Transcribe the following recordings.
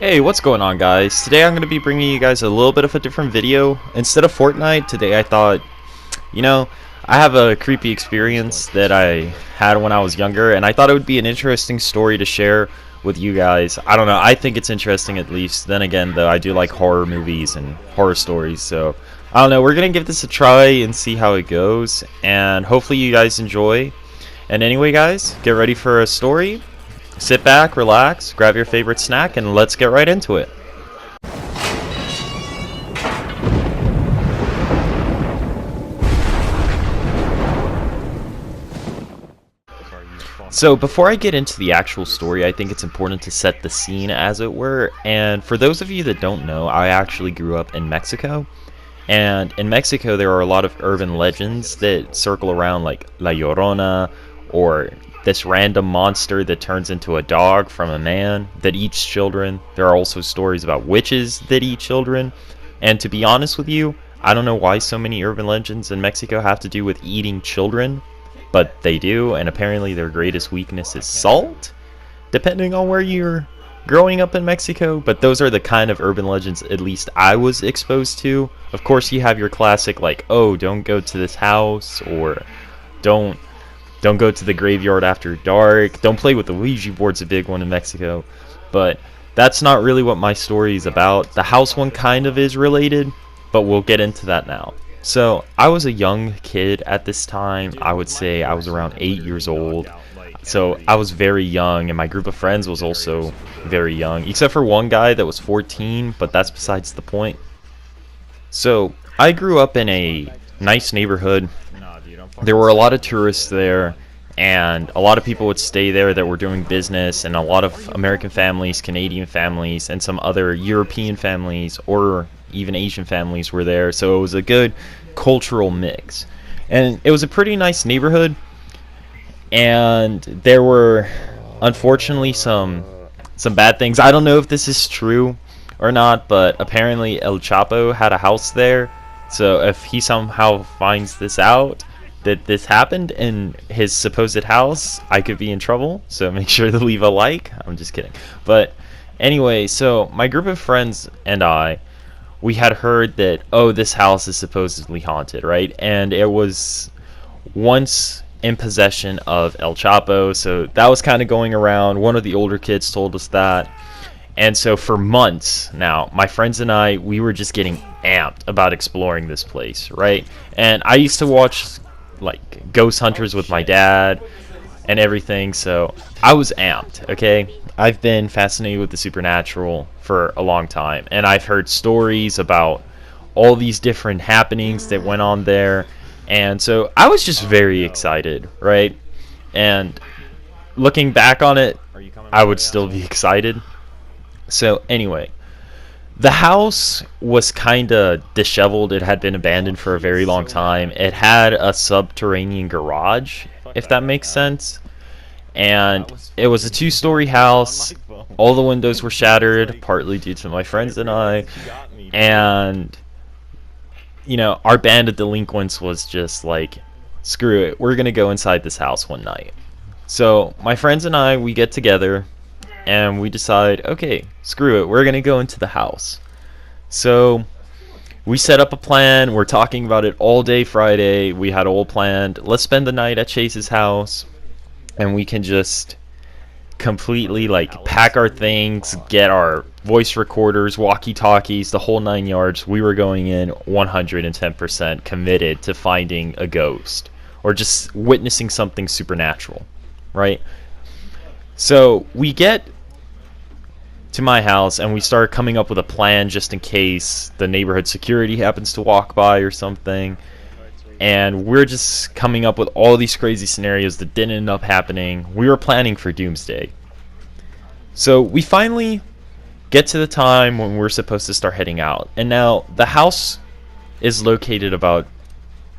Hey, what's going on, guys? Today I'm going to be bringing you guys a little bit of a different video. Instead of Fortnite, today I thought, you know, I have a creepy experience that I had when I was younger, and I thought it would be an interesting story to share with you guys. I don't know, I think it's interesting at least. Then again, though, I do like horror movies and horror stories, so I don't know, we're going to give this a try and see how it goes, and hopefully you guys enjoy. And anyway, guys, get ready for a story. Sit back, relax, grab your favorite snack, and let's get right into it. So before I get into the actual story, I think it's important to set the scene, as it were. And for those of you that don't know, I actually grew up in Mexico. And in Mexico, there are a lot of urban legends that circle around, like La Llorona, or this random monster that turns into a dog from a man that eats children. There are also stories about witches that eat children. And to be honest with you, I don't know why so many urban legends in Mexico have to do with eating children, but they do, and apparently their greatest weakness is salt, depending on where you're growing up in Mexico. But those are the kind of urban legends at least I was exposed to. Of course, you have your classic, like, oh, don't go to this house, or don't go to the graveyard after dark. Don't play with the Ouija board's a big one in Mexico. But that's not really what my story is about. The house one kind of is related, but we'll get into that now. So, I was a young kid at this time. I would say I was around 8 years old. So, I was very young, and my group of friends was also very young. Except for one guy that was 14, but that's besides the point. So, I grew up in a nice neighborhood. There were a lot of tourists there, and a lot of people would stay there that were doing business, and a lot of American families, Canadian families, and some other European families or even Asian families were there. So it was a good cultural mix, and it was a pretty nice neighborhood. And there were unfortunately some bad things. I don't know if this is true or not, but apparently El Chapo had a house there. So if he somehow finds this out, that this happened in his supposed house, I could be in trouble. So make sure to leave a like. I'm just kidding. But anyway, so my group of friends and we had heard that, oh, this house is supposedly haunted, right? And it was once in possession of El Chapo. So that was kind of going around. One of the older kids told us that. And so for months now, my friends and we were just getting amped about exploring this place, right? And I used to watch like Ghost Hunters with my dad and everything, so I was amped, okay? I've been fascinated with the supernatural for a long time, and I've heard stories about all these different happenings that went on there, and so I was just very excited, right? And looking back on it, I would still be excited. So anyway, the house was kind of disheveled. It had been abandoned for a very long time. It had a subterranean garage, if that makes sense. And it was a 2-story house. All the windows were shattered, partly due to my friends and I. And, you know, our band of delinquents was just like, screw it, we're going to go inside this house one night. So my friends and we get together, and we decide, okay, screw it, we're going to go into the house. So we set up a plan. We're talking about it all day Friday. We had all planned. Let's spend the night at Chase's house, and we can just completely like pack our things, get our voice recorders, walkie-talkies, the whole 9 yards. We were going in 110% committed to finding a ghost or just witnessing something supernatural, right? So we get to my house, and we start coming up with a plan just in case the neighborhood security happens to walk by or something. And we're just coming up with all these crazy scenarios that didn't end up happening. We were planning for doomsday. So we finally get to the time when we're supposed to start heading out. And now the house is located about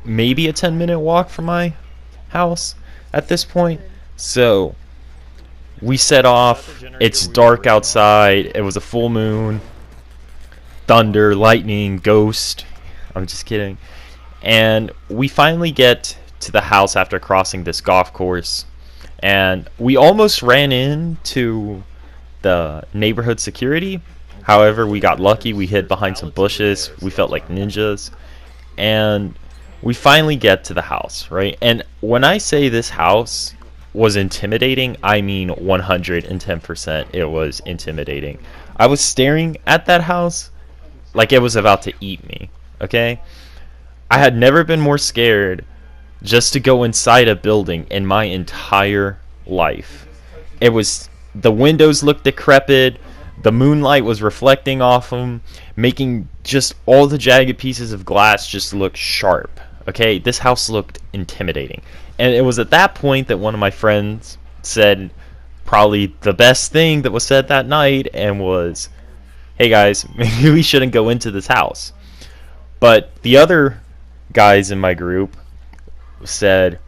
maybe a 10-minute walk from my house at this point. So we set off. It's dark outside. It was a full moon. Thunder, lightning, ghost. I'm just kidding. And we finally get to the house after crossing this golf course. And we almost ran into the neighborhood security. However, we got lucky. We hid behind some bushes. We felt like ninjas. And we finally get to the house, right? And when I say this house was intimidating, I mean 110% it was intimidating. I was staring at that house like it was about to eat me, okay? I had never been more scared just to go inside a building in my entire life. The windows looked decrepit, the moonlight was reflecting off them, making just all the jagged pieces of glass just look sharp. Okay, this house looked intimidating. And it was at that point that one of my friends said probably the best thing that was said that night, and was, hey guys, maybe we shouldn't go into this house. But the other guys in my group said,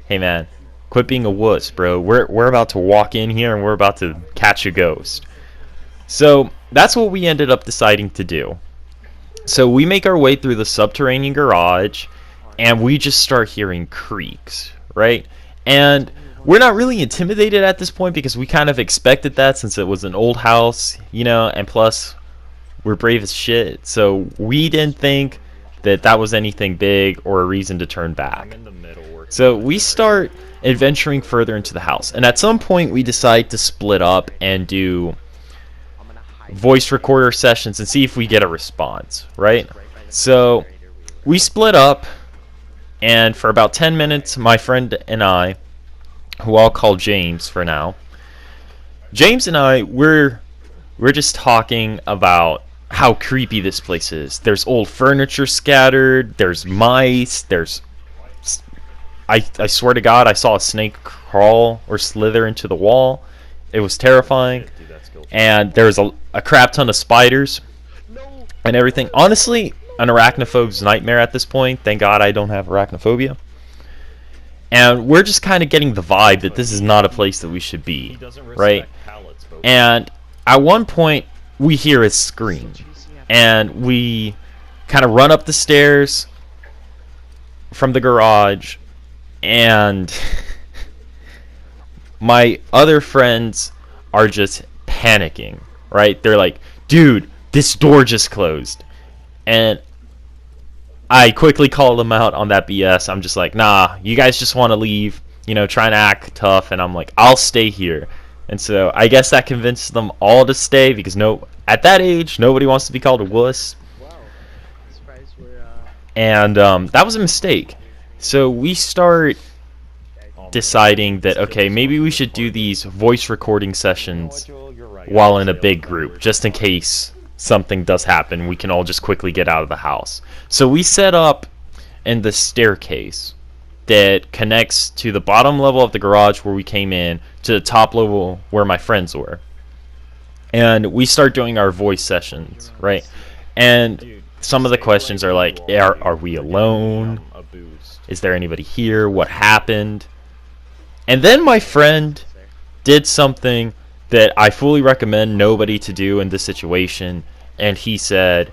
hey man, quit being a wuss, bro. We're about to walk in here and we're about to catch a ghost. So that's what we ended up deciding to do. So we make our way through the subterranean garage, and we just start hearing creaks, right? And we're not really intimidated at this point because we kind of expected that since it was an old house, you know, and plus we're brave as shit. So we didn't think that that was anything big or a reason to turn back. So we start adventuring further into the house, and at some point we decide to split up and do voice recorder sessions and see if we get a response, right? So we split up, and for about 10 minutes my friend and I, who I'll call James for now, James and I, we're just talking about how creepy this place is. There's old furniture scattered, there's mice, I swear to God, I saw a snake crawl or slither into the wall. It was terrifying. And there's a crap ton of spiders and everything. Honestly, an arachnophobe's nightmare at this point. Thank God I don't have arachnophobia. And we're just kind of getting the vibe that this is not a place that we should be, right? And at one point, we hear a scream. And we kind of run up the stairs from the garage, and my other friends are just panicking, right? They're like, dude, this door just closed. And I quickly call them out on that BS. I'm just like, nah, you guys just want to leave, you know, trying to act tough. And I'm like, I'll stay here. And so I guess that convinced them all to stay, because at that age, nobody wants to be called a wuss. And that was a mistake. So we start deciding that, okay, maybe we should do these voice recording sessions while in a big group, just in case something does happen. We can all just quickly get out of the house. So we set up in the staircase that connects to the bottom level of the garage where we came in to the top level where my friends were. And we start doing our voice sessions, right? And some of the questions are like, are we alone? Is there anybody here? What happened? And then my friend did something that I fully recommend nobody to do in this situation. And he said,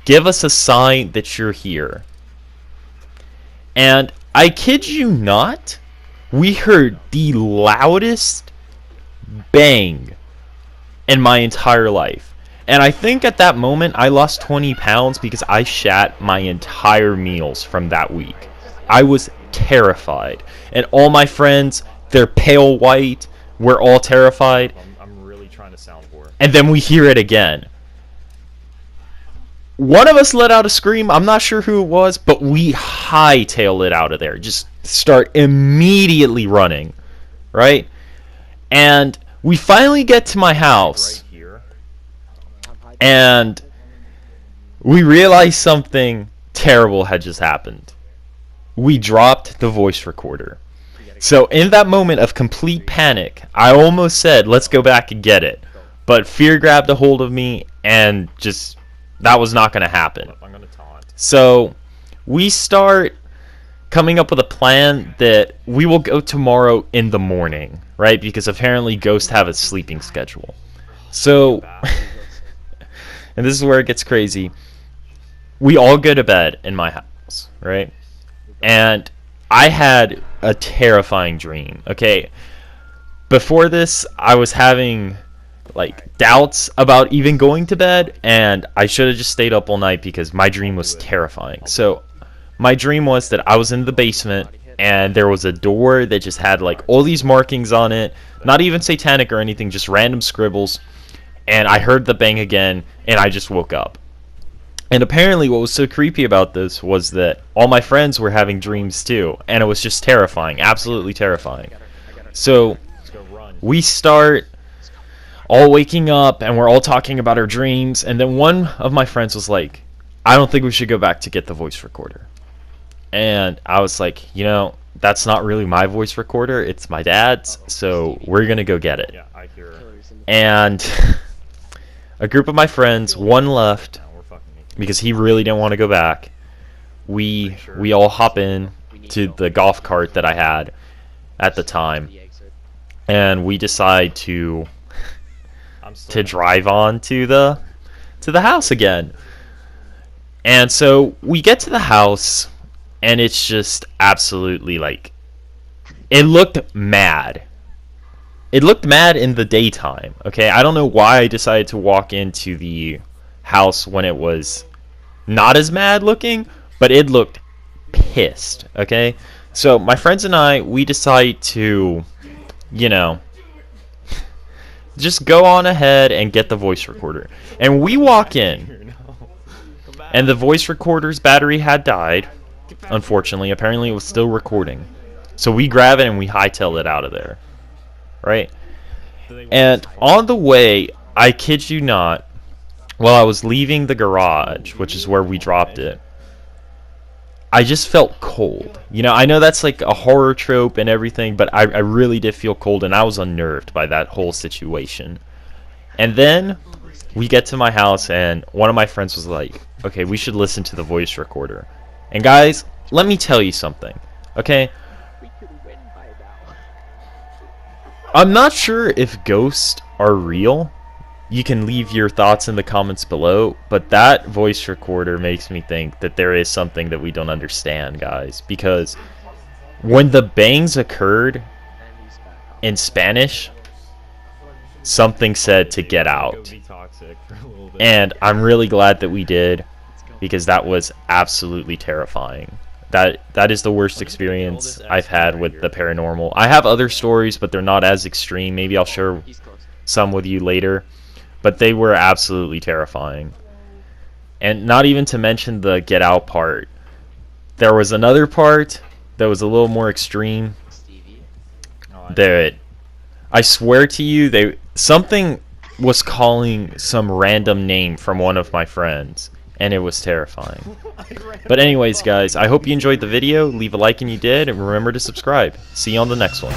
give us a sign that you're here. And I kid you not, we heard the loudest bang in my entire life. And I think at that moment I lost 20 pounds because I shat my entire meals from that week. I was terrified. And all my friends, they're pale white. We're all terrified. I'm really trying to sound poor. And then we hear it again. One of us let out a scream. I'm not sure who it was, but we hightail it out of there. Just start immediately running, right? And we finally get to my house. And we realized something terrible had just happened. We dropped the voice recorder. So in that moment of complete panic, I almost said, let's go back and get it. But fear grabbed a hold of me, and just, that was not going to happen. So we start coming up with a plan that we will go tomorrow in the morning, right? Because apparently ghosts have a sleeping schedule. So... and this is where it gets crazy. We all go to bed in my house, right? And I had a terrifying dream, okay? before this, I was having like doubts about even going to bed, and I should have just stayed up all night because my dream was terrifying. So my dream was that I was in the basement and there was a door that just had like all these markings on it, not even satanic or anything, just random scribbles, and I heard the bang again and I just woke up. And apparently what was so creepy about this was that all my friends were having dreams too, and it was just terrifying, absolutely terrifying. So we start all waking up and we're all talking about our dreams, and then one of my friends was like, I don't think we should go back to get the voice recorder. And I was like, you know, that's not really my voice recorder, it's my dad's, so we're gonna go get it. And a group of my friends, one left because he really didn't want to go back. We all hop in to the golf cart that I had at the time, and we decide to drive on to the house again. And so we get to the house, and it's just absolutely like, it looked mad. It looked mad in the daytime, okay? I don't know why I decided to walk into the house when it was not as mad looking, but it looked pissed, okay? So my friends and I, we decide to, you know, just go on ahead and get the voice recorder. And we walk in, and the voice recorder's battery had died, unfortunately. Apparently it was still recording. So we grab it and we hightail it out of there, right? And on the way, I kid you not, while I was leaving the garage, which is where we dropped it, I just felt cold. You know, I know that's like a horror trope and everything, but I really did feel cold, and I was unnerved by that whole situation. And then we get to my house, and one of my friends was like, okay, we should listen to the voice recorder. And guys, let me tell you something, okay? I'm not sure if ghosts are real. You can leave your thoughts in the comments below, but that voice recorder makes me think that there is something that we don't understand, guys. Because when the bangs occurred in Spanish, something said to get out. And I'm really glad that we did, because that was absolutely terrifying. That is the worst experience I've had with the paranormal. I have other stories, but they're not as extreme. Maybe I'll share some with you later. But they were absolutely terrifying. And not even to mention the get out part. There was another part that was a little more extreme. That, I swear to you, something was calling some random name from one of my friends. And it was terrifying. But anyways, guys, I hope you enjoyed the video. Leave a like and you did. And remember to subscribe. See you on the next one.